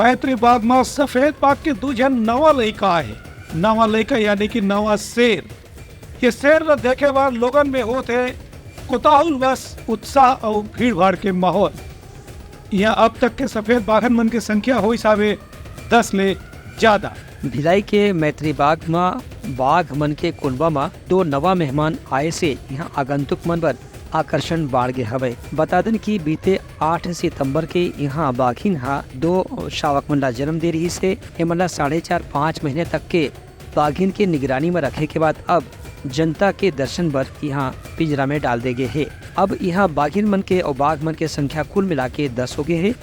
मैत्री बाग में सफेद बाघ के दूजे नवा लड़का है। नवा लड़का यानी कि नवा शेर। ये शेर न देखे बाद लोगन में होते कुतूहल बस उत्साह और भीड़ भाड़ के माहौल। यहाँ अब तक के सफेद बाघन मन की संख्या हो हिसाबे 10 ले ज्यादा। भिलाई के मैत्री बाग में बाघ मन के कुनबा में 2 नवा मेहमान आए से यहाँ आगंतुक मन पर आकर्षण बाढ़ गए हवे। बता दें कि बीते 8 सितंबर के यहाँ बाघिन 2 शावक मन ला जन्म दे रही से मन 4.5-5 महीने तक के बाघिन के निगरानी में रखे के बाद अब जनता के दर्शन पर यहाँ पिंजरा में डाल दे गए है। अब यहाँ बाघिन मन के और बाघ मन के संख्या कुल मिला के 10 हो गए है।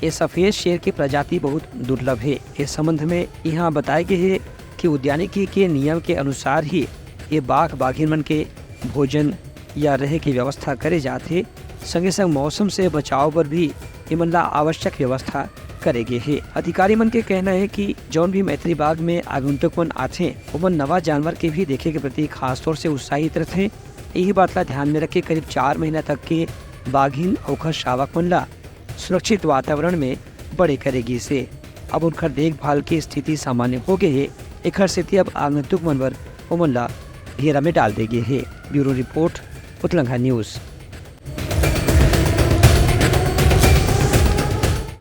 ये सफेद शेर की प्रजाति बहुत दुर्लभ है। इस संबंध में यहाँ बताए गए है कि उद्यानिकी के नियम के अनुसार ही ये बाघ बाघिन मन के भोजन या रहे की व्यवस्था करे जाते। संगे संग मौसम से बचाव पर भी इमन ला आवश्यक व्यवस्था करेगे है। अधिकारी मन के कहना है कि जौन भी मैत्री बाग में आगंतुक मन आते उमन नवा जानवर के भी देखे के प्रति खास तौर से उत्साहित रहते। यही बात ला ध्यान में रखे करीब 4 महीना तक के बाघिन और शावक मन ला सुरक्षित वातावरण में बड़े करेगी से अब उनका देखभाल की स्थिति सामान्य हो गई है। एक स्थिति अब आगंतुक मन पर उमन ला घेरा में डाल देगी है। ब्यूरो रिपोर्ट, उतलंघा न्यूज।